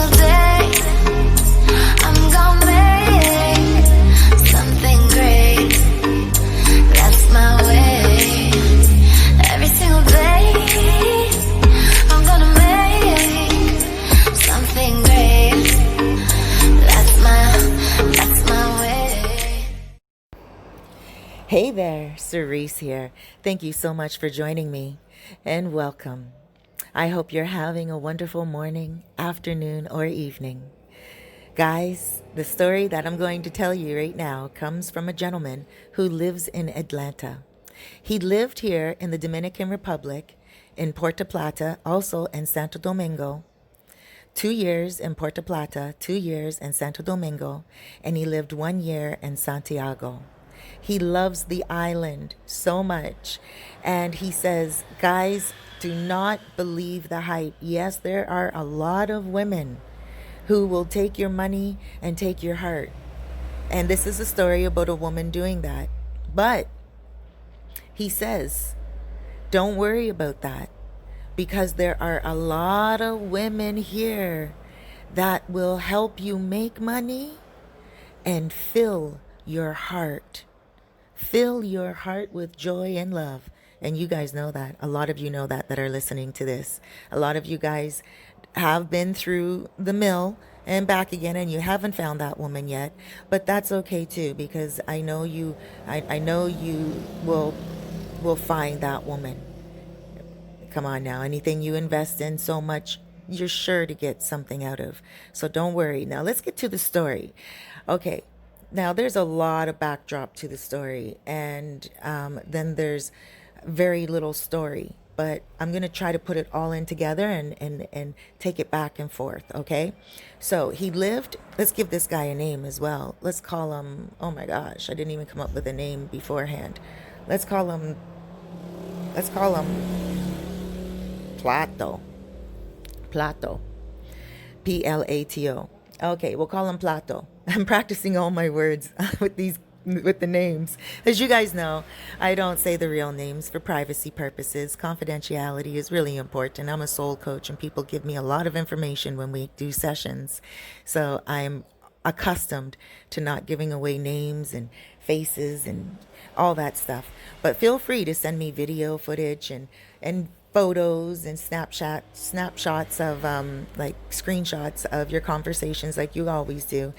single day I'm gonna make something great. That's my way. Every single day I'm gonna make something great. That's my way. Hey there, Cerise here. Thank you so much for joining me and welcome. I hope you're having a wonderful morning, afternoon, or evening. Guys, the story that I'm going to tell you right now comes from a gentleman who lives in Atlanta. He lived here in the Dominican Republic, in Puerto Plata, also in Santo Domingo. 2 years in Puerto Plata, 2 years in Santo Domingo, and he lived 1 year in Santiago. He loves the island so much. And he says, guys, do not believe the hype. Yes, there are a lot of women who will take your money and take your heart. And this is a story about a woman doing that. But he says, don't worry about that, because there are a lot of women here that will help you make money and fill your heart. Fill your heart with joy and love. And you guys know that. A lot of you know that are listening to this. A lot of you guys have been through the mill and back again, and you haven't found that woman yet. But that's okay too, because I know you will find that woman. Come on now. Anything you invest in so much, you're sure to get something out of. So don't worry. Now let's get to the story. Okay. Now there's a lot of backdrop to the story, and then there's very little story, but I'm going to try to put it all in together and take it back and forth. Okay. So he lived, let's give this guy a name as well. Let's call him, oh my gosh, I didn't even come up with a name beforehand. Let's call him Plato. Plato. Okay, we'll call him Plato. I'm practicing all my words with the names. As you guys know, I don't say the real names for privacy purposes. Confidentiality is really important. I'm a soul coach, and people give me a lot of information when we do sessions. So I'm accustomed to not giving away names and faces and all that stuff. But feel free to send me video footage and photos and snapshots of like screenshots of your conversations, like you always do.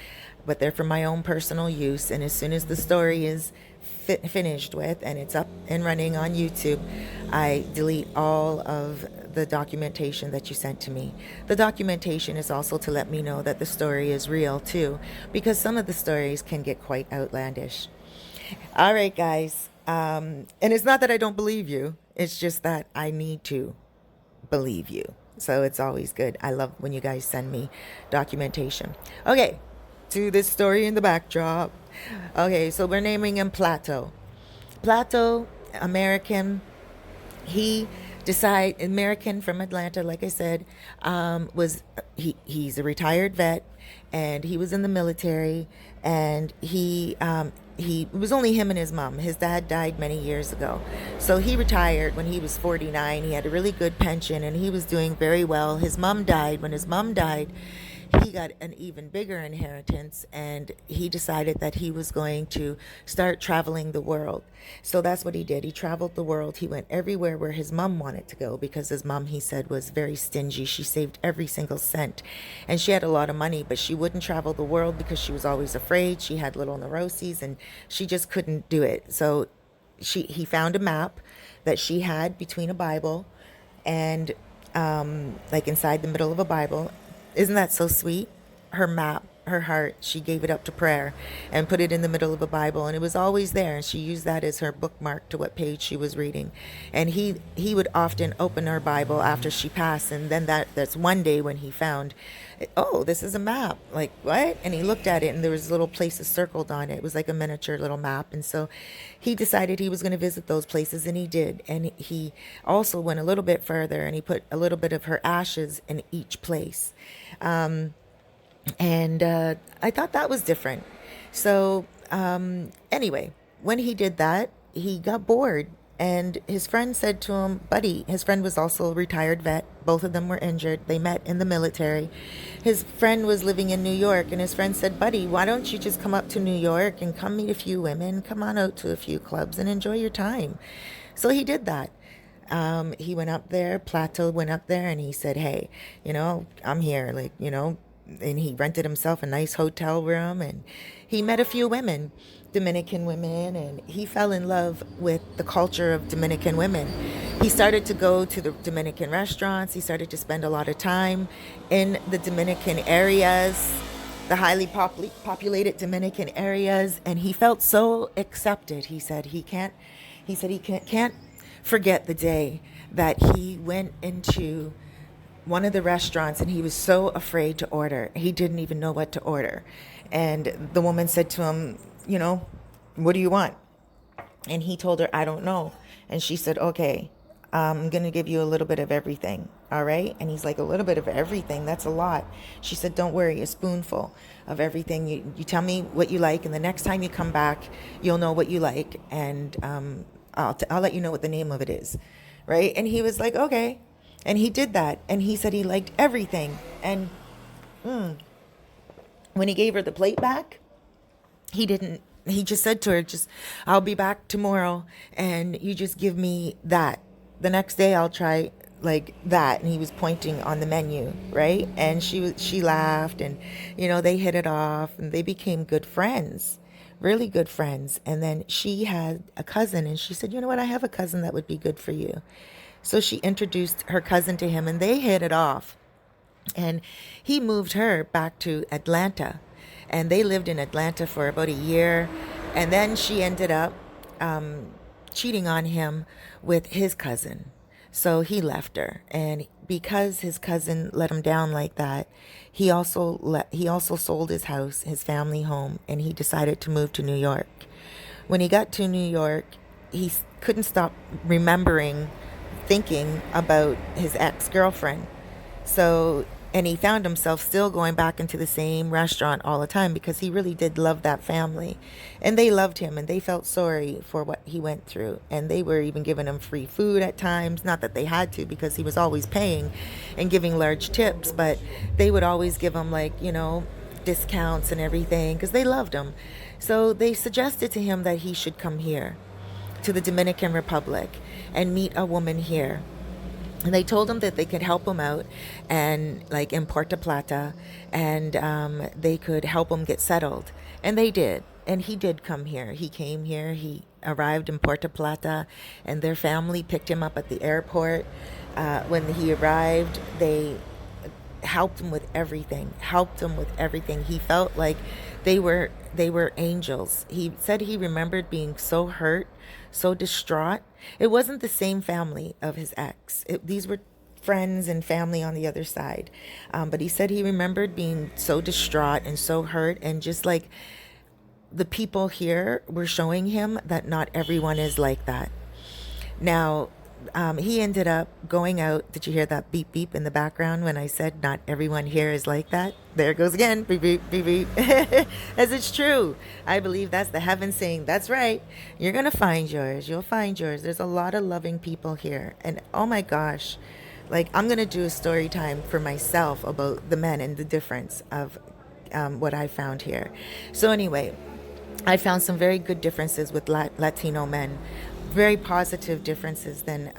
But they're for my own personal use. And as soon as the story is finished with and it's up and running on YouTube, I delete all of the documentation that you sent to me. The documentation is also to let me know that the story is real too, because some of the stories can get quite outlandish. All right, guys. And it's not that I don't believe you. It's just that I need to believe you. So it's always good. I love when you guys send me documentation. Okay, to this story in the backdrop. Okay, so we're naming him Plato. Plato, American. American from Atlanta, like I said, he's a retired vet, and he was in the military, and it was only him and his mom. His dad died many years ago. So he retired when he was 49. He had a really good pension, and he was doing very well. His mom died. When his mom died, he got an even bigger inheritance, and he decided that he was going to start traveling the world. So that's what he did. He traveled the world. He went everywhere where his mom wanted to go, because his mom, he said, was very stingy. She saved every single cent, and she had a lot of money, but she wouldn't travel the world because she was always afraid. She had little neuroses, and she just couldn't do it. So he found a map that she had between a Bible and like inside the middle of a Bible. Isn't that so sweet? Her map, her heart, she gave it up to prayer and put it in the middle of a Bible, and it was always there, and she used that as her bookmark to what page she was reading. And he would often open her Bible after she passed, and then that's one day when he found, oh, this is a map. Like, what? And he looked at it, and there was little places circled on it. It was like a miniature little map. And so he decided he was going to visit those places, and he did. And he also went a little bit further, and he put a little bit of her ashes in each place. And I thought that was different. So anyway, when he did that, he got bored, And his friend said to him, buddy, his friend was also a retired vet. Both of them were injured. They met in the military. His friend was living in New York, and his friend said, buddy, why don't you just come up to New York and come meet a few women, come on out to a few clubs and enjoy your time. So he did that. He went up there, Plato went up there, and he said, hey, I'm here, and he rented himself a nice hotel room, and he met a few women, Dominican women, and he fell in love with the culture of Dominican women. He started to go to the Dominican restaurants. He started to spend a lot of time in the Dominican areas, the highly populated Dominican areas, and he felt so accepted. He said he can't forget the day that he went into one of the restaurants and he was so afraid to order. He didn't even know what to order. And the woman said to him, what do you want? And he told her, I don't know. And she said, okay, I'm going to give you a little bit of everything. All right. And he's like, a little bit of everything? That's a lot. She said, don't worry, a spoonful of everything. You tell me what you like. And the next time you come back, you'll know what you like. And I'll let you know what the name of it is. Right. And he was like, okay. And he did that. And he said he liked everything. And when he gave her the plate back, he just said to her, I'll be back tomorrow and you just give me that. The next day I'll try like that. And he was pointing on the menu, right? And she laughed and, they hit it off and they became good friends, really good friends. And then she had a cousin and she said, you know what? I have a cousin that would be good for you. So she introduced her cousin to him and they hit it off. And he moved her back to Atlanta. And they lived in Atlanta for about a year. And then she ended up cheating on him with his cousin. So he left her. And because his cousin let him down like that, he also sold his house, his family home, and he decided to move to New York. When he got to New York, he couldn't stop thinking about his ex-girlfriend. And he found himself still going back into the same restaurant all the time because he really did love that family. And they loved him and they felt sorry for what he went through. And they were even giving him free food at times. Not that they had to because he was always paying and giving large tips. But they would always give him discounts and everything because they loved him. So they suggested to him that he should come here to the Dominican Republic and meet a woman here. And they told him that they could help him out and in Puerto Plata and they could help him get settled. And they did. And he did come here. He came here. He arrived in Puerto Plata and their family picked him up at the airport. When he arrived, they helped him with everything. He felt like they were angels. He said he remembered being so hurt, so distraught. It wasn't the same family of his ex. These were friends and family on the other side. But he said he remembered being so distraught and so hurt, and just like the people here were showing him that not everyone is like that. Now, he ended up going out. Did you hear that beep beep in the background when I said not everyone here is like that? There it goes again, beep beep beep beep. As it's true. I believe that's the heaven saying, that's right. You're going to find yours. You'll find yours. There's a lot of loving people here. And oh my gosh, I'm going to do a story time for myself about the men and the difference of what I found here. So anyway, I found some very good differences with Latino men. Very positive differences than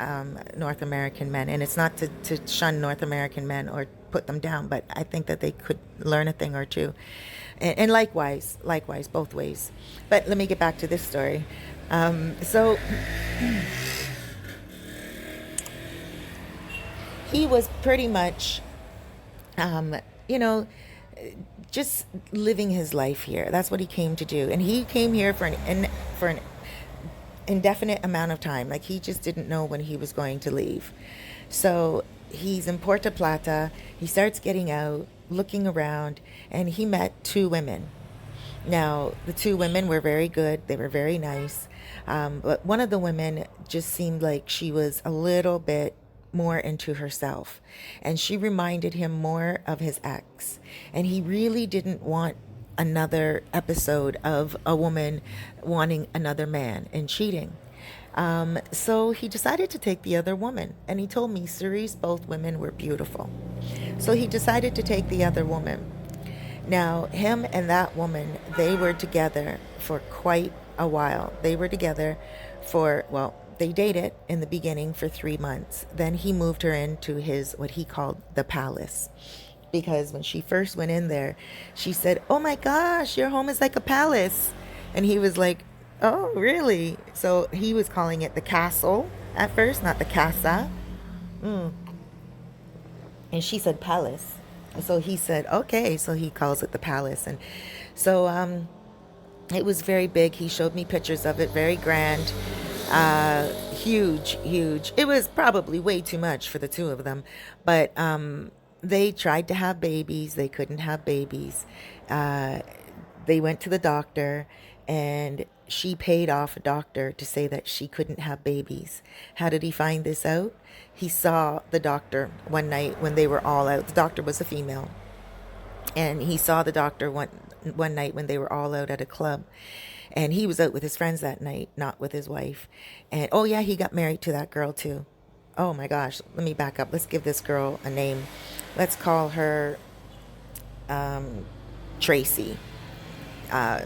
North American men. And it's not to shun North American men or put them down, but I think that they could learn a thing or two. And likewise, both ways. But let me get back to this story. So he was pretty much, just living his life here. That's what he came to do. And he came here for an indefinite amount of time. He just didn't know when he was going to leave. So he's in Puerto Plata. He starts getting out, looking around, and he met two women. Now, the two women were very good. They were very nice. But one of the women just seemed like she was a little bit more into herself. And she reminded him more of his ex. And he really didn't want another episode of a woman wanting another man and cheating. So he decided to take the other woman. And he told me, Cerise, both women were beautiful. So he decided to take the other woman. Now, him and that woman, they were together for quite a while. They were together for, well, they dated in the beginning for 3 months. Then he moved her into his, what he called the palace. Because when she first went in there, she said, "Oh my gosh, your home is like a palace." And he was like, "Oh, really?" So he was calling it the castle at first, not the casa. Mm. And she said palace. So he said, "Okay." So he calls it the palace. And so it was very big. He showed me pictures of it, very grand, huge, huge. It was probably way too much for the two of them. But they tried to have babies. They couldn't have babies. Uh, they went to the doctor, and she paid off a doctor to say that she couldn't have babies. How did he find this out? He saw the doctor one night when they were all out. The doctor was a female. And he saw the doctor one night when they were all out at a club. And he was out with his friends that night, not with his wife. And oh, yeah, he got married to that girl, too. Oh, my gosh. Let me back up. Let's give this girl a name. Let's call her Tracy. Uh,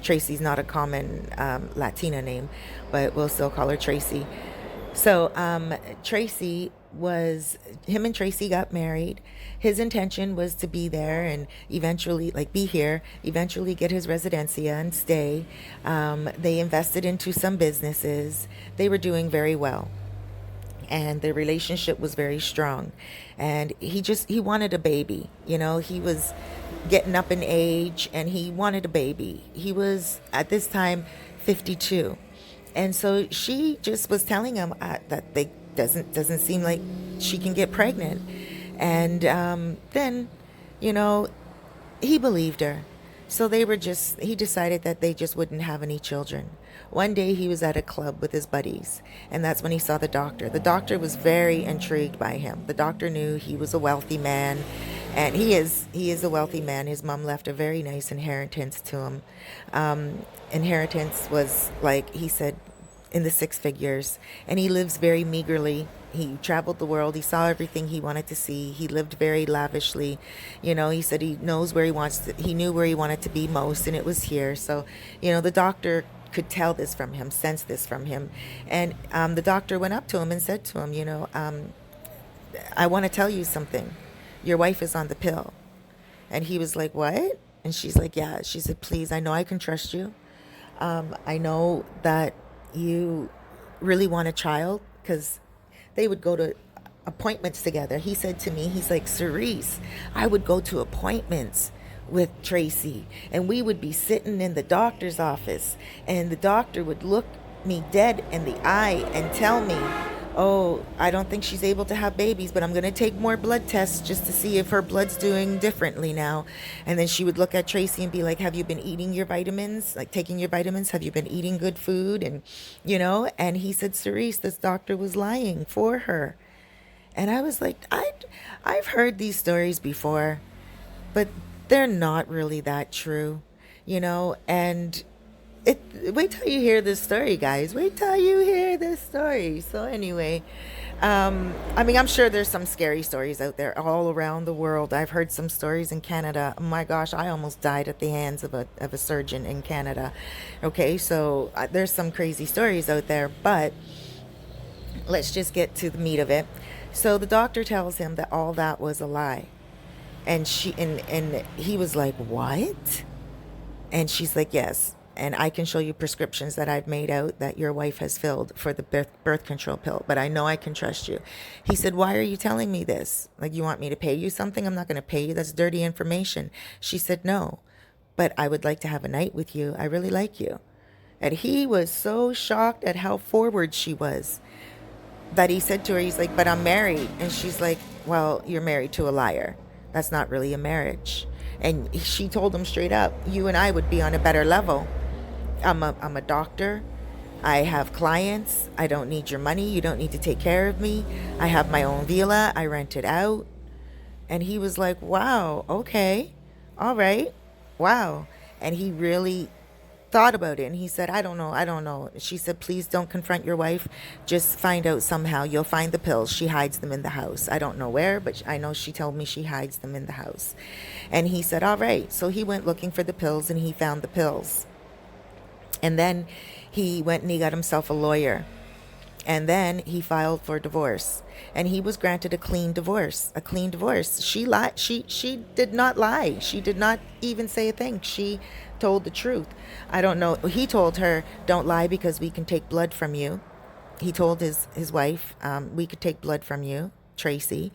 Tracy's not a common Latina name, but we'll still call her Tracy. So him and Tracy got married. His intention was to be there and eventually, like, be here, eventually get his residencia and stay. They invested into some businesses. They were doing very well. And the relationship was very strong. And he wanted a baby. He was getting up in age and he wanted a baby. He was, at this time, 52. And so she just was telling him that they doesn't seem like she can get pregnant. And then, he believed her. So he decided that they just wouldn't have any children. One day he was at a club with his buddies, and that's when he saw the doctor. The doctor was very intrigued by him. The doctor knew he was a wealthy man, and he is a wealthy man. His mom left a very nice inheritance to him. Inheritance was, like he said, in the six figures, and he lives very meagerly. He traveled the world. He saw everything he wanted to see. He lived very lavishly. He said he knows where he knew where he wanted to be most, and it was here. So, the doctor could tell this from him, sense this from him. And the doctor went up to him and said to him, "I want to tell you something. Your wife is on the pill." And he was like, "What?" And she's like, "Yeah." She said, "Please, I know I can trust you. I know that you really want a child," because they would go to appointments together. He said to me, he's like, "Cerise, I would go to appointments with Tracy, and we would be sitting in the doctor's office, and the doctor would look me dead in the eye and tell me, 'Oh, I don't think she's able to have babies, but I'm going to take more blood tests just to see if her blood's doing differently now.'" And then she would look at Tracy and be like, "Have you been eating your vitamins, like taking your vitamins? Have you been eating good food?" And, and he said, "Cerise, this doctor was lying for her." And I was like, I've heard these stories before, but they're not really that true, and wait till you hear this story, guys. Wait till you hear this story. So anyway, I'm sure there's some scary stories out there all around the world. I've heard some stories in Canada. Oh my gosh, I almost died at the hands of a surgeon in Canada. Okay, so there's some crazy stories out there, but let's just get to the meat of it. So the doctor tells him that all that was a lie. And he was like, "What?" And she's like, "Yes. And I can show you prescriptions that I've made out that your wife has filled for the birth control pill, but I know I can trust you." He said, "Why are you telling me this? Like, you want me to pay you something? I'm not going to pay you. That's dirty information." She said, "No, but I would like to have a night with you. I really like you." And he was so shocked at how forward she was that he said to her, he's like, "But I'm married." And she's like, "Well, you're married to a liar. That's not really a marriage." And she told him straight up, "You and I would be on a better level. I'm a doctor. I have clients. I don't need your money. You don't need to take care of me. I have my own villa. I rent it out." And he was like, "Wow, okay, all right, wow." And he really thought about it, and he said, I don't know. She said, please don't confront your wife. Just find out somehow. You'll find the pills. She hides them in the house. I don't know where, but I know she told me she hides them in the house. And he said, all right. So he went looking for the pills, and he found the pills. And then he went and he got himself a lawyer. And then he filed for divorce, and he was granted a clean divorce. A clean divorce. She lied. She did not lie. She did not even say a thing. She told the truth. I don't know. He told her, "Don't lie because we can take blood from you." He told his wife, "We could take blood from you." Tracy,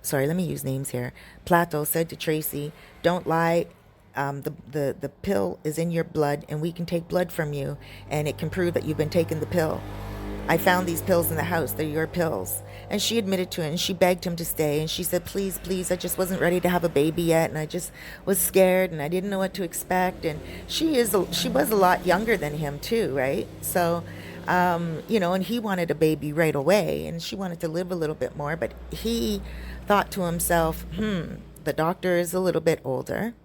sorry, let me use names here. Plato said to Tracy, "Don't lie. The pill is in your blood, and we can take blood from you, and it can prove that you've been taking the pill. I found these pills in the house. They're your pills." And she admitted to it, and she begged him to stay. And she said, please, please, I just wasn't ready to have a baby yet. And I just was scared, and I didn't know what to expect. And she was a lot younger than him too, right? So, and he wanted a baby right away, and she wanted to live a little bit more. But he thought to himself, the doctor is a little bit older.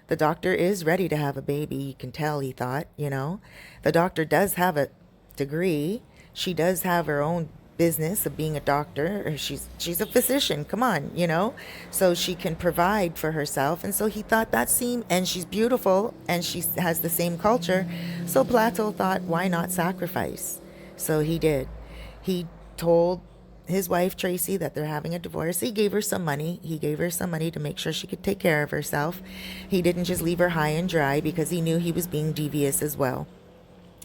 The doctor is ready to have a baby. You can tell, he thought, The doctor does have a degree. She does have her own business of being a doctor, or she's a physician, come on, so she can provide for herself. And so he thought and she's beautiful, and she has the same culture. So Plato thought, why not sacrifice? So he did. He told his wife Tracy that they're having a divorce. He gave her some money to make sure she could take care of herself. He didn't just leave her high and dry, because he knew he was being devious as well.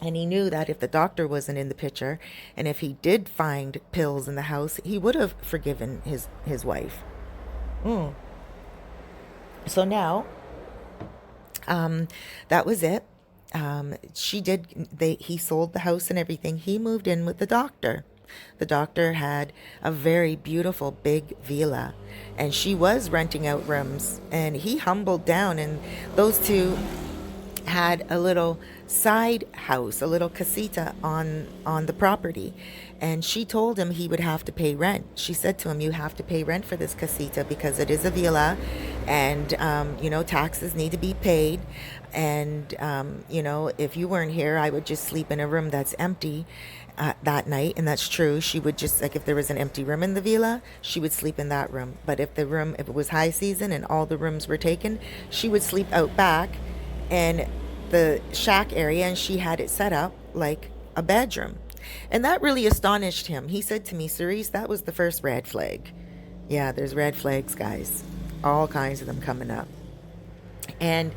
And he knew that if the doctor wasn't in the picture, and if he did find pills in the house, he would have forgiven his wife. So now, that was it. He sold the house and everything. He moved in with the doctor. The doctor had a very beautiful big villa, and she was renting out rooms, and he humbled down, and those two had a little side house, a little casita on the property. And she told him he would have to pay rent. She said to him, you have to pay rent for this casita because it is a villa, and taxes need to be paid. And if you weren't here, I would just sleep in a room that's empty that night. And that's true. She would just, like, if there was an empty room in the villa, she would sleep in that room. But if it was high season and all the rooms were taken, she would sleep out back in the shack area, and she had it set up like a bedroom. And that really astonished him. He said to me, Cerise, that was the first red flag. Yeah, there's red flags, guys. All kinds of them coming up. And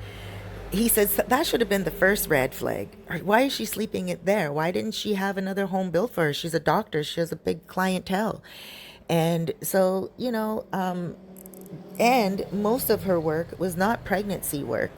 he says that should have been the first red flag. Why is she sleeping it there? Why didn't she have another home built for her? She's a doctor. She has a big clientele. And so, and most of her work was not pregnancy work.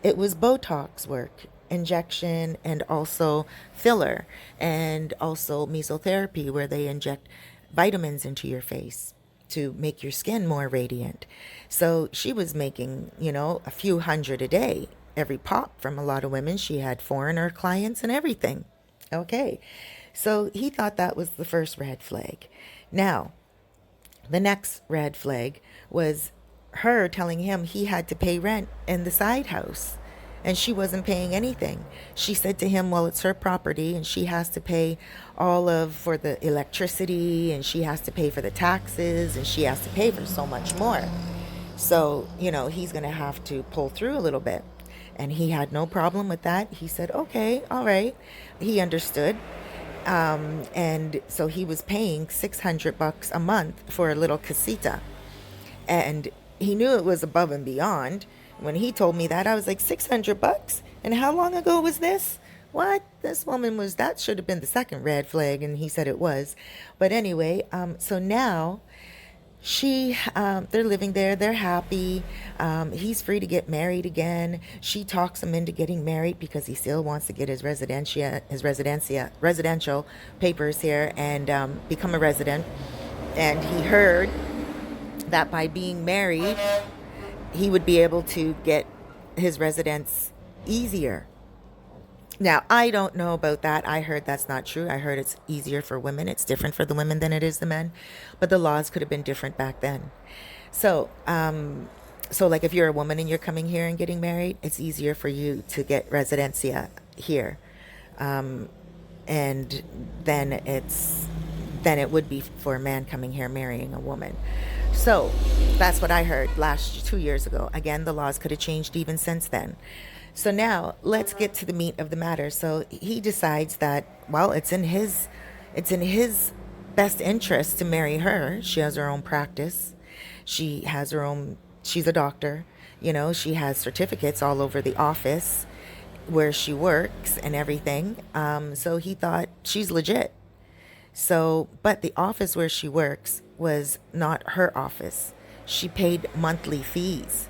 It was Botox work, injection, and also filler, and also mesotherapy, where they inject vitamins into your face to make your skin more radiant. So she was making, a few hundred a day, every pop, from a lot of women. She had foreigner clients and everything. Okay. So he thought that was the first red flag. Now, the next red flag was her telling him he had to pay rent in the side house, and she wasn't paying anything. She said to him, well, it's her property, and she has to pay for the electricity, and she has to pay for the taxes, and she has to pay for so much more. So, he's going to have to pull through a little bit. And he had no problem with that. He said, okay, all right. He understood. And so he was paying $600 a month for a little casita. And he knew it was above and beyond. When he told me that, I was like, $600? And how long ago was this? What? This woman that should have been the second red flag. And he said it was. But anyway, so now they're living there. They're happy. He's free to get married again. She talks him into getting married because he still wants to get his residential papers here and become a resident. And he heard that by being married, he would be able to get his residence easier. Now, I don't know about that. I heard that's not true. I heard it's easier for women. It's different for the women than it is the men. But the laws could have been different back then. So So like if you're a woman and you're coming here and getting married, it's easier for you to get residencia here. And then then it would be for a man coming here marrying a woman. So that's what I heard last 2 years ago. Again, the laws could have changed even since then. So now let's get to the meat of the matter. So he decides that, well, it's in his best interest to marry her. She has her own practice. She has her own, she's a doctor. She has certificates all over the office where she works and everything. So he thought she's legit. So, but the office where she works was not her office. She paid monthly fees.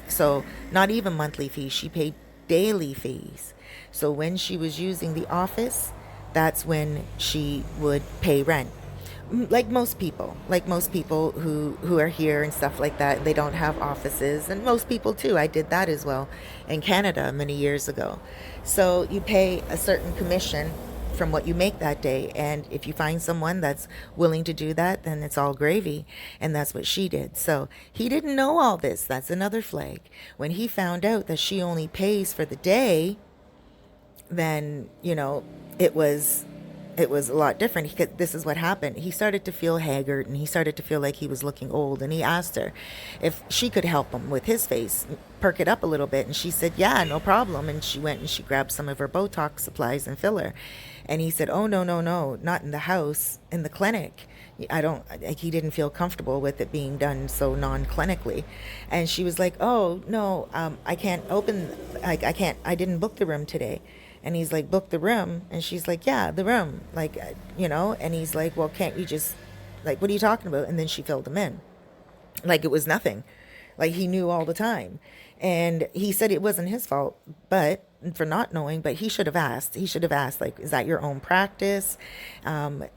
So, not even monthly fees, she paid daily fees. So, when she was using the office, that's when she would pay rent. Like most people who are here and stuff like that, they don't have offices, and most people too. I did that as well in Canada many years ago. So you pay a certain commission from what you make that day, and if you find someone that's willing to do that, then it's all gravy. And that's what she did. So he didn't know all this. That's another flag. When he found out that she only pays for the day, then it was a lot different. This is what happened. He started to feel haggard, and he started to feel like he was looking old. And he asked her if she could help him with his face, perk it up a little bit. And she said, yeah, no problem. And she went and she grabbed some of her Botox supplies and filler. And he said, oh, no, no, no, not in the house, in the clinic. I don't, like, he didn't feel comfortable with it being done so non-clinically. And she was like, oh, no, I can't open, I didn't book the room today. And he's like, book the room? And she's like, yeah, the room. And he's like, well, can't you just, like, what are you talking about? And then she filled him in. Like it was nothing. Like he knew all the time. And he said it wasn't his fault, but for not knowing, but he should have asked. He should have asked, like, is that your own practice? And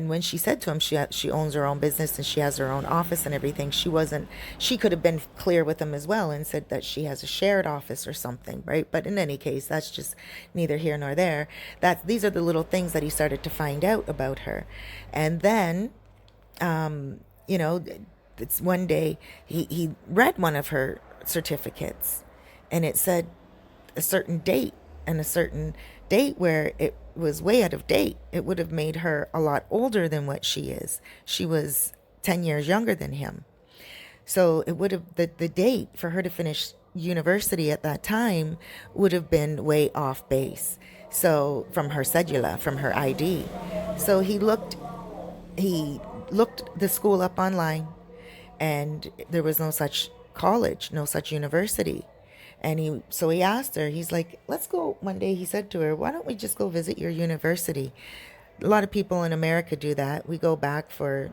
when she said to him, she owns her own business and she has her own office and everything, she could have been clear with him as well and said that she has a shared office or something, right? But in any case, that's just neither here nor there. These are the little things that he started to find out about her. And then, it's one day he read one of her certificates, and it said a certain date, and a certain date where it was way out of date. It would have made her a lot older than what she is. She was 10 years younger than him. So it would have, the date for her to finish university at that time would have been way off base. So from her cedula, from her ID. So he looked the school up online, and there was no such college, no such university. And he asked her, he's like, let's go. One day he said to her, why don't we just go visit your university? A lot of people in America do that. We go back for,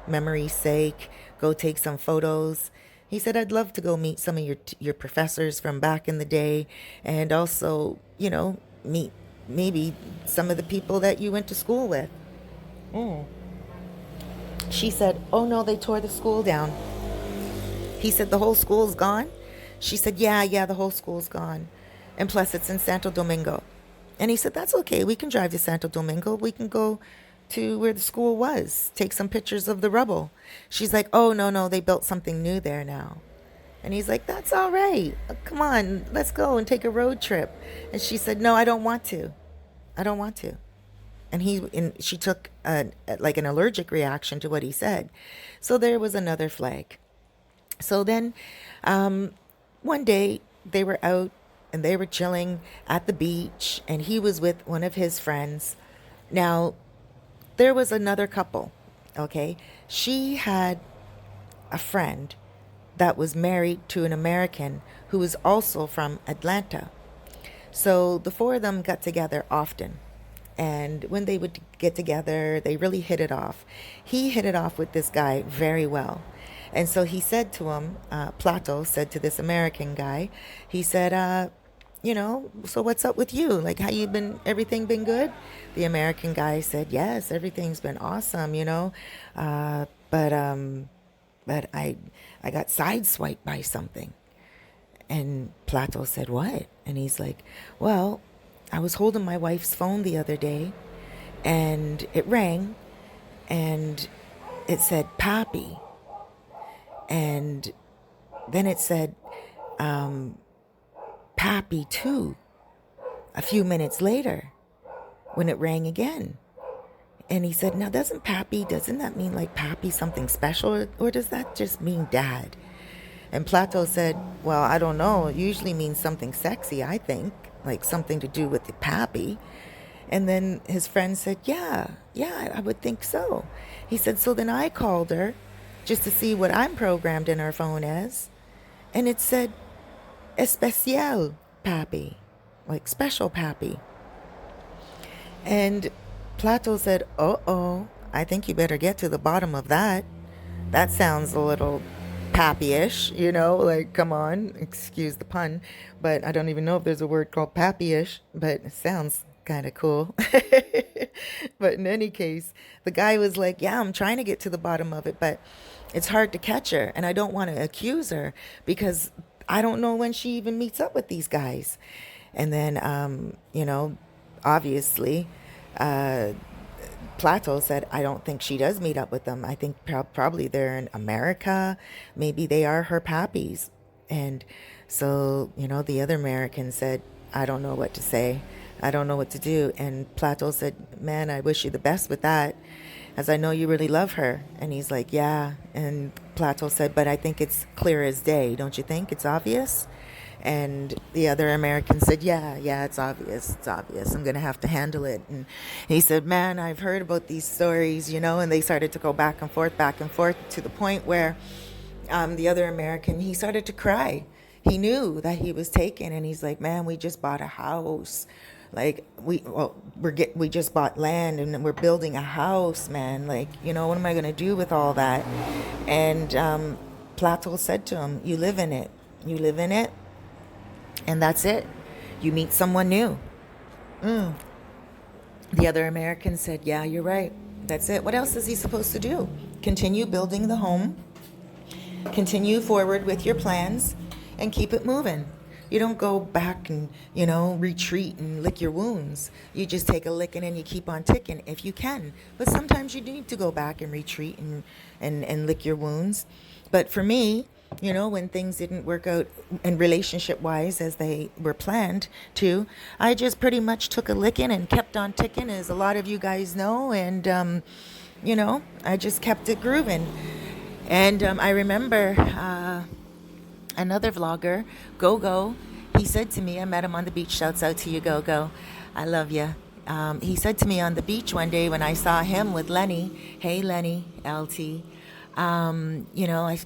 memory's sake, go take some photos. He said, I'd love to go meet some of your professors from back in the day, and also, meet maybe some of the people that you went to school with. She said, oh no, they tore the school down. He said, the whole school's gone? She said, yeah, the whole school's gone. And plus it's in Santo Domingo. And he said, that's okay. We can drive to Santo Domingo. We can go to where the school was, take some pictures of the rubble. She's like, oh, no, they built something new there now. And he's like, that's all right. Come on, let's go and take a road trip. And she said, no, I don't want to. And she took an allergic reaction to what he said. So there was another flag. So then one day they were out and they were chilling at the beach, and he was with one of his friends. Now, there was another couple, okay? She had a friend that was married to an American who was also from Atlanta. So the four of them got together often. And when they would get together, they really hit it off. He hit it off with this guy very well. And so he said to him, Plato said to this American guy, he said, so what's up with you? Like, how you been, everything been good? The American guy said, yes, everything's been awesome, but I got sideswiped by something. And Plato said, what? And he's like, well, I was holding my wife's phone the other day, and it rang, and it said Papi. And then it said Pappy too a few minutes later when it rang again. And he said, now doesn't that mean like Pappy something special, or does that just mean dad? And Plato said, well, I don't know. It usually means something sexy, I think, like something to do with the Pappy. And then his friend said, yeah, I would think so. He said, so then I called her just to see what I'm programmed in her phone as. And it said, especial Pappy, like special Pappy. And Plato said, uh-oh, I think you better get to the bottom of that. That sounds a little pappy-ish, like, come on, excuse the pun, but I don't even know if there's a word called pappy-ish, but it sounds kind of cool. But in any case, the guy was like, yeah, I'm trying to get to the bottom of it, but it's hard to catch her, and I don't want to accuse her because I don't know when she even meets up with these guys. And then, obviously, Plato said, I don't think she does meet up with them. I think probably they're in America. Maybe they are her pappies. And so, the other American said, I don't know what to say. I don't know what to do. And Plato said, man, I wish you the best with that, as I know you really love her. And he's like, yeah. And Plato said, but I think it's clear as day. Don't you think? It's obvious. And the other American said, yeah, it's obvious. I'm going to have to handle it. And he said, man, I've heard about these stories, and they started to go back and forth to the point where the other American, he started to cry. He knew that he was taken, and he's like, man, we just bought a house. Like, we just bought land and we're building a house, man. Like, what am I going to do with all that? And Plato said to him, you live in it. And that's it. You meet someone new. The other American said, yeah, you're right. That's it. What else is he supposed to do? Continue building the home. Continue forward with your plans and keep it moving. You don't go back and, retreat and lick your wounds. You just take a licking and you keep on ticking if you can. But sometimes you need to go back and retreat and lick your wounds. But for me, when things didn't work out in relationship-wise as they were planned to, I just pretty much took a licking and kept on ticking, as a lot of you guys know, and, I just kept it grooving. And I remember another vlogger, Go-Go, he said to me, I met him on the beach, shouts out to you, Go-Go, I love you. He said to me on the beach one day when I saw him with Lenny, hey Lenny, LT, I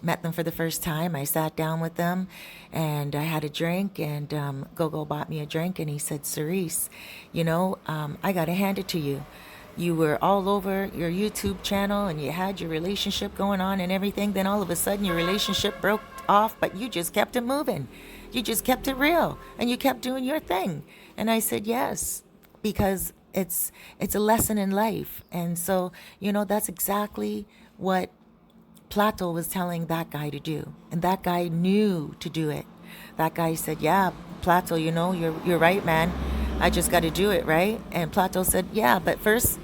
met them for the first time. I sat down with them and I had a drink, and Go-Go bought me a drink, and he said, Cerise, I got to hand it to you. You were all over your YouTube channel and you had your relationship going on and everything. Then all of a sudden your relationship broke off, but you just kept it moving. You just kept it real and you kept doing your thing. And I said, yes, because it's a lesson in life. And so, that's exactly what Plato was telling that guy to do, and that guy knew to do it. That guy said, yeah, Plato, you're right, man. I just got to do it, right? And Plato said, yeah, but first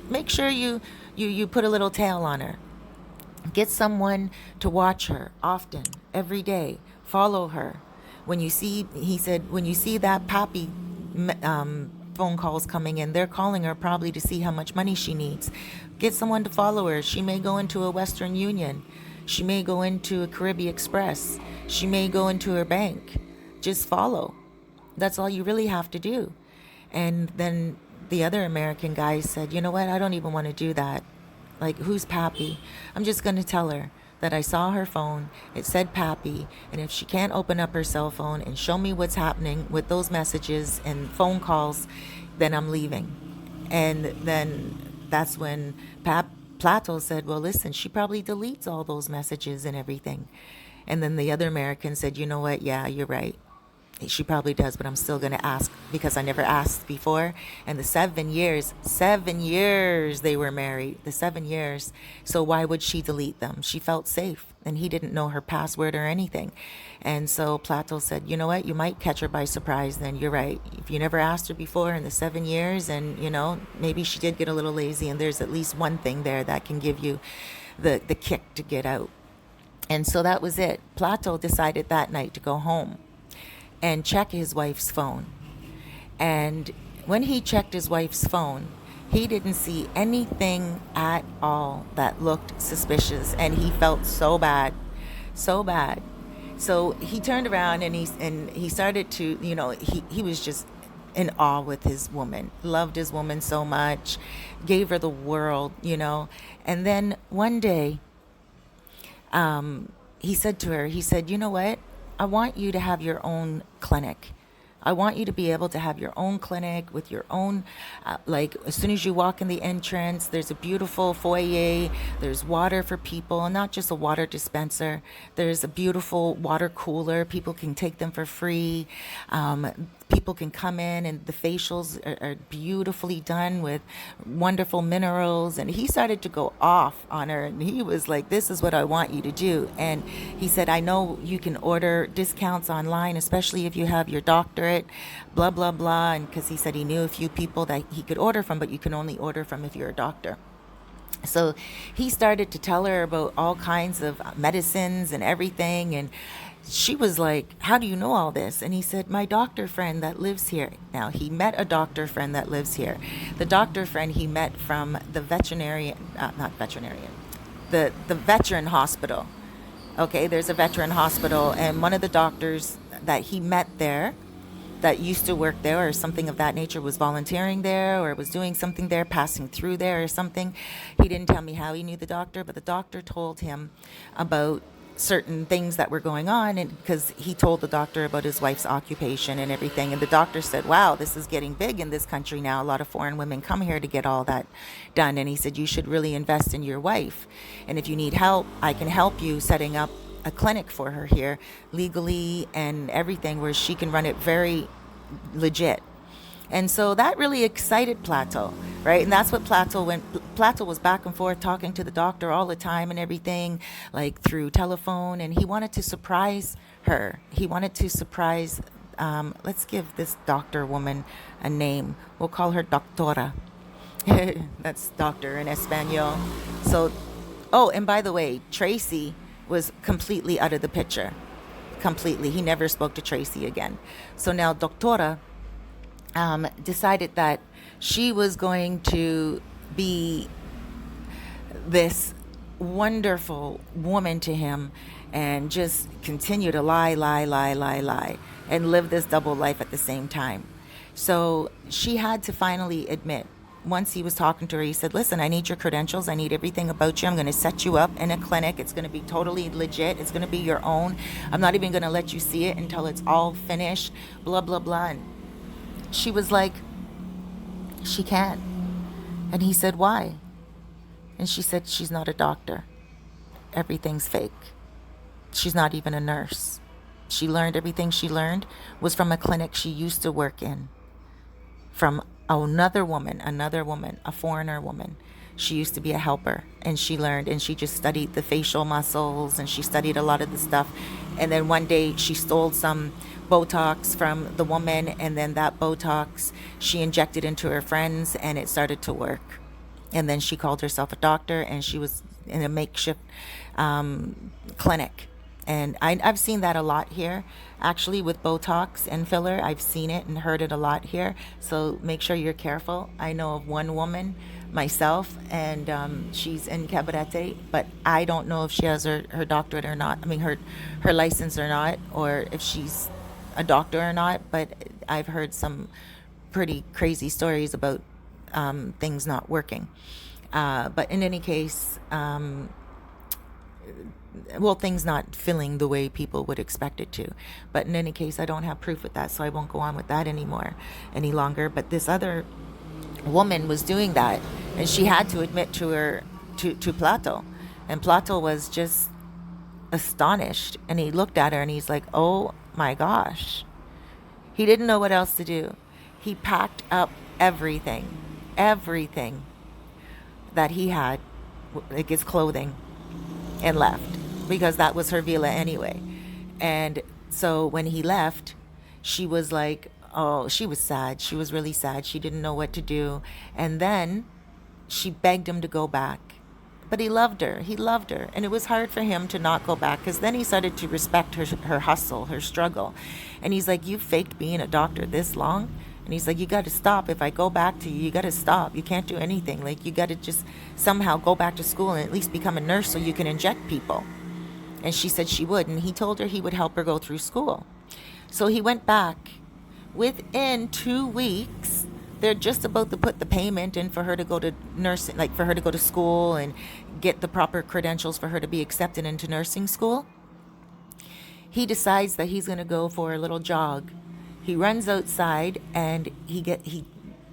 make sure you put a little tail on her. Get someone to watch her often, every day. Follow her. He said, when you see that Pappy phone calls coming in, they're calling her probably to see how much money she needs. Get someone to follow her. She may go into a Western Union. She may go into a Caribbean Express. She may go into her bank. Just follow. That's all you really have to do. And then the other American guy said, you know what? I don't even want to do that. Like, who's Pappy? I'm just going to tell her that I saw her phone. It said Pappy. And if she can't open up her cell phone and show me what's happening with those messages and phone calls, then I'm leaving. And then that's when Plato said, well, listen, she probably deletes all those messages and everything. And then the other American said, you know what? Yeah, you're right. She probably does, but I'm still going to ask because I never asked before. And the 7 years they were married, the 7 years. So why would she delete them? She felt safe and he didn't know her password or anything. And so Plato said, you know what? You might catch her by surprise then. You're right. If you never asked her before in the 7 years and, maybe she did get a little lazy and there's at least one thing there that can give you the kick to get out. And so that was it. Plato decided that night to go home and check his wife's phone. And when he checked his wife's phone, he didn't see anything at all that looked suspicious. And he felt so bad, so bad. So he turned around and he started to, he was just in awe with his woman, loved his woman so much, gave her the world. And then one day, he said to her, he said, you know what? I want you to have your own clinic. I want you to be able to have your own clinic with your own, like as soon as you walk in the entrance, there's a beautiful foyer, there's water for people, and not just a water dispenser. There's a beautiful water cooler. People can take them for free. People can come in and the facials are beautifully done with wonderful minerals. And he started to go off on her and he was like, this is what I want you to do. And he said, I know you can order discounts online, especially if you have your doctorate, blah, blah, blah. And because he said he knew a few people that he could order from, but you can only order from if you're a doctor. So he started to tell her about all kinds of medicines and everything. And she was like, how do you know all this? And he said, my doctor friend that lives here. Now, he met a doctor friend that lives here. The doctor friend he met from the the veteran hospital. Okay, there's a veteran hospital. And one of the doctors that he met there that used to work there or something of that nature was volunteering there or was doing something there, passing through there or something. He didn't tell me how he knew the doctor, but the doctor told him about certain things that were going on, and because he told the doctor about his wife's occupation and everything, and the doctor said, wow, this is getting big in this country now. A lot of foreign women come here to get all that done. And he said, you should really invest in your wife, and if you need help, I can help you setting up a clinic for her here legally and everything, where she can run it very legit. And so that really excited Plato, right? And that's what Plato was back and forth talking to the doctor all the time and everything, like through telephone. And he wanted to surprise her. He wanted to surprise, let's give this doctor woman a name. We'll call her Doctora. That's doctor in Espanol. So, oh, and by the way, Tracy was completely out of the picture. Completely. He never spoke to Tracy again. So now Doctora decided that she was going to be this wonderful woman to him and just continue to lie, and live this double life at the same time. So she had to finally admit, once he was talking to her, he said, listen, I need your credentials. I need everything about you. I'm going to set you up in a clinic. It's going to be totally legit. It's going to be your own. I'm not even going to let you see it until it's all finished, blah, blah, blah. And she was like, she can't. And he said, why? And she said, she's not a doctor. Everything's fake. She's not even a nurse. She learned everything she learned was from a clinic she used to work in. From another woman, a foreigner woman. She used to be a helper, and she learned, and she just studied the facial muscles, and she studied a lot of the stuff. And then one day she stole some Botox from the woman, and then that Botox she injected into her friends, and it started to work. And then she called herself a doctor, and she was in a makeshift clinic. And I've seen that a lot here, actually, with Botox and filler. I've seen it and heard it a lot here. So make sure you're careful. I know of one woman myself, and she's in Cabarete, but I don't know if she has her doctorate or not. I mean, her license or not, or if she's a doctor or not. But I've heard some pretty crazy stories about things not working. But in any case, things not filling the way people would expect it to. But in any case, I don't have proof with that, so I won't go on with that any longer. But this other woman was doing that, and she had to admit to Plato. And Plato was just astonished, and he looked at her and he's like, oh my gosh. He didn't know what else to do. He packed up everything that he had, like his clothing, and left, because that was her villa anyway. And so when he left, she was like, oh, she was sad. She was really sad. She didn't know what to do. And then she begged him to go back, But he loved her. He loved her. And it was hard for him to not go back because then he started to respect her hustle, her struggle. And he's like, you faked being a doctor this long? And he's like, you got to stop. If I go back to you, you got to stop. You can't do anything. Like, you got to just somehow go back to school and at least become a nurse so you can inject people. And she said she would. And he told her he would help her go through school. So he went back. Within 2 weeks, they're just about to put the payment in for her to go to nursing, like for her to go to school and get the proper credentials for her to be accepted into nursing school. He decides that he's going to go for a little jog. He runs outside and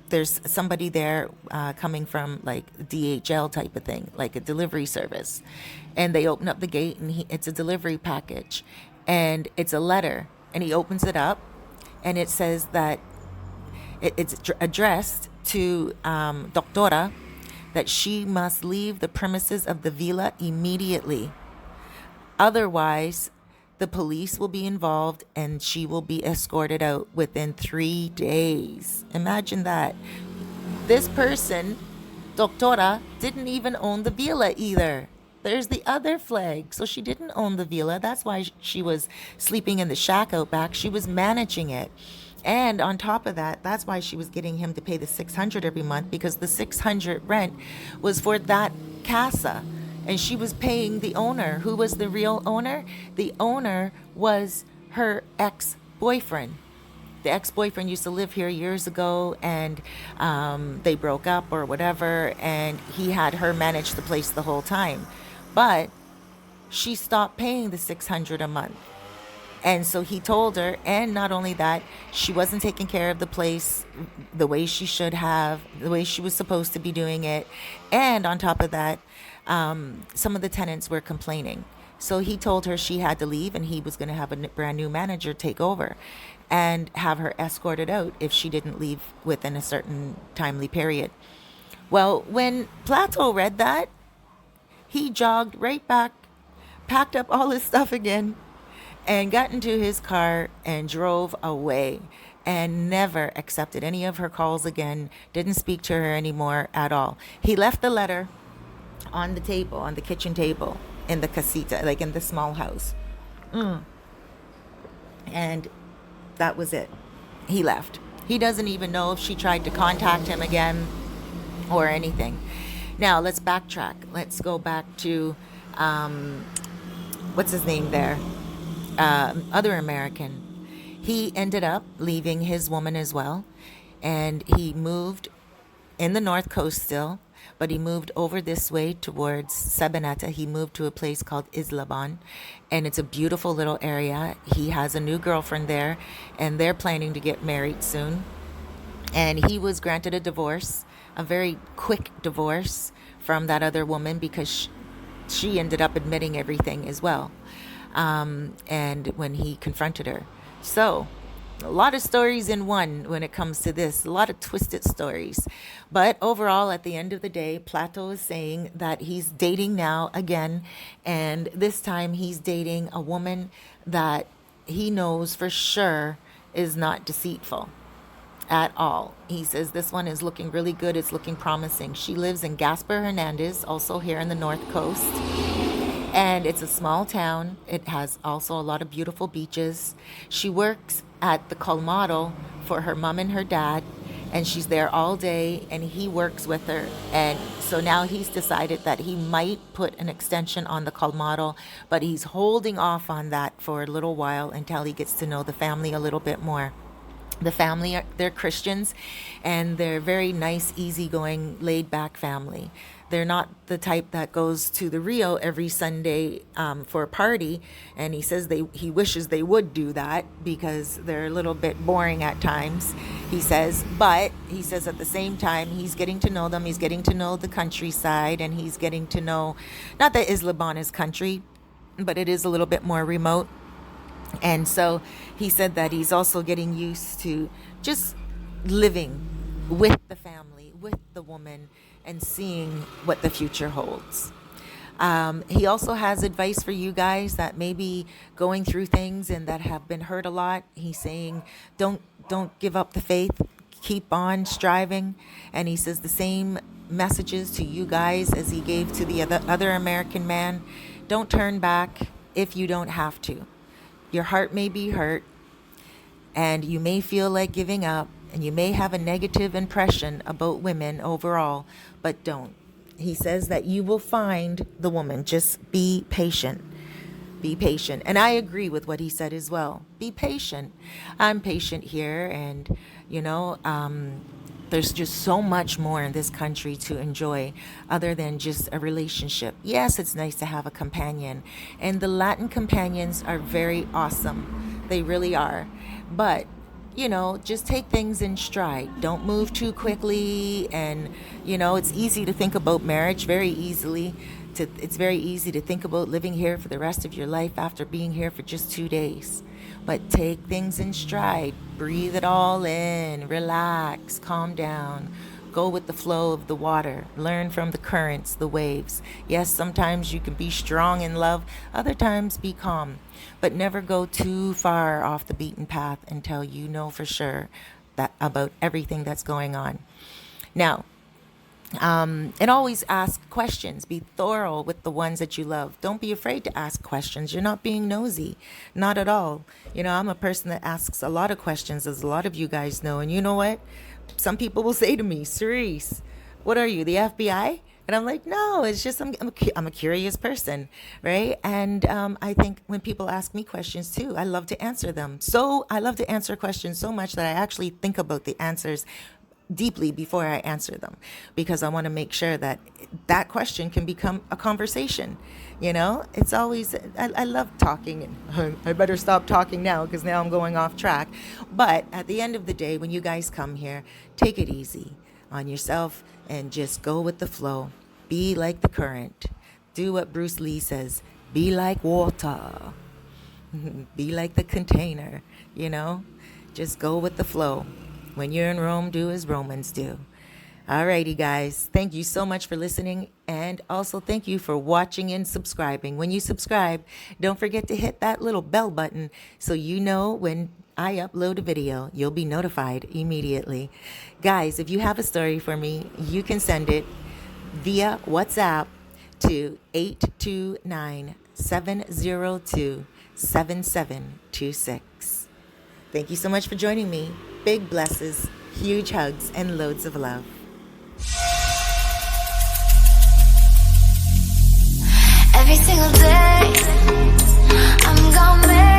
there's somebody there coming from like DHL type of thing, like a delivery service. And they open up the gate and it's a delivery package and it's a letter. And he opens it up and it says that it's addressed to Doctora, that she must leave the premises of the villa immediately. Otherwise, the police will be involved and she will be escorted out within 3 days. Imagine that. This person, Doctora, didn't even own the villa either. There's the other flag. So she didn't own the villa. That's why she was sleeping in the shack out back. She was managing it. And on top of that, that's why she was getting him to pay the $600 every month, because the $600 rent was for that casa. And she was paying the owner. Who was the real owner? The owner was her ex-boyfriend. The ex-boyfriend used to live here years ago, and they broke up or whatever, and he had her manage the place the whole time. But she stopped paying the $600 a month. And so he told her, and not only that, she wasn't taking care of the place the way she should have, the way she was supposed to be doing it. And on top of that, some of the tenants were complaining. So he told her she had to leave and he was going to have a brand new manager take over and have her escorted out if she didn't leave within a certain timely period. Well, when Plato read that, he jogged right back, packed up all his stuff again, and got into his car and drove away and never accepted any of her calls again, didn't speak to her anymore at all. He left the letter on the table, on the kitchen table, in the casita, like in the small house. And that was it. He left. He doesn't even know if she tried to contact him again or anything. Now, let's backtrack. Let's go back to, what's his name there? Other American. He ended up leaving his woman as well, and he moved in the North Coast still, but he moved over this way towards Sabaneta. He moved to a place called Isla, and it's a beautiful little area. He has a new girlfriend there, and they're planning to get married soon. And he was granted a divorce, a very quick divorce from that other woman, because she ended up admitting everything as well. And when he confronted her. So, a lot of stories in one when it comes to this, a lot of twisted stories. But overall, at the end of the day, Plato is saying that he's dating now again, and this time he's dating a woman that he knows for sure is not deceitful at all. He says this one is looking really good, it's looking promising. She lives in Gaspar Hernandez, also here in the North Coast. And it's a small town. It has also a lot of beautiful beaches. She works at the colmado for her mom and her dad, and she's there all day, and he works with her. And so now he's decided that he might put an extension on the colmado, but he's holding off on that for a little while until he gets to know the family a little bit more. The family, they're Christians, and they're very nice, easygoing, laid-back family. They're not the type that goes to the Rio every Sunday for a party, and he says he wishes they would do that because they're a little bit boring at times, he says. But he says at the same time, he's getting to know them, he's getting to know the countryside, and he's getting to know, not that Isla is country, but it is a little bit more remote. And so he said that he's also getting used to just living with the family, with the woman, and seeing what the future holds. He also has advice for you guys that may be going through things and that have been hurt a lot. He's saying, don't give up the faith. keep on striving. And he says the same messages to you guys as he gave to the other American man. Don't turn back if you don't have to. Your heart may be hurt, and you may feel like giving up, and you may have a negative impression about women overall, but don't. He says that you will find the woman. Just be patient. Be patient. And I agree with what he said as well. Be patient. I'm patient here, and there's just so much more in this country to enjoy other than just a relationship. Yes, it's nice to have a companion, and the Latin companions are very awesome. They really are. But just take things in stride. Don't move too quickly. And, it's easy to think about marriage very easily. It's very easy to think about living here for the rest of your life after being here for just 2 days. But take things in stride. Breathe it all in. Relax. Calm down. Go with the flow of the water. Learn from the currents, the waves. Yes, sometimes you can be strong in love. Other times be calm. But never go too far off the beaten path until you know for sure that about everything that's going on. Now, and always ask questions. Be thorough with the ones that you love. Don't be afraid to ask questions. You're not being nosy. Not at all. I'm a person that asks a lot of questions, as a lot of you guys know. And you know what? Some people will say to me, Cerise, what are you, the FBI? And I'm like, no, it's just I'm a curious person, right? And I think when people ask me questions too, I love to answer them. So I love to answer questions so much that I actually think about the answers deeply before I answer them, because I want to make sure that that question can become a conversation. It's always, I love talking, and I better stop talking now because now I'm going off track. But at the end of the day, when you guys come here, take it easy on yourself and just go with the flow. Be like the current. Do what Bruce Lee says. Be like water. Be like the container, Just go with the flow. When you're in Rome, do as Romans do. Alrighty, guys. Thank you so much for listening. And also thank you for watching and subscribing. When you subscribe, don't forget to hit that little bell button so you know when I upload a video. You'll be notified immediately. Guys, if you have a story for me, you can send it via WhatsApp to 829-702-7726. Thank you so much for joining me. Big blesses, huge hugs, and loads of love. Every single day, I'm gonna make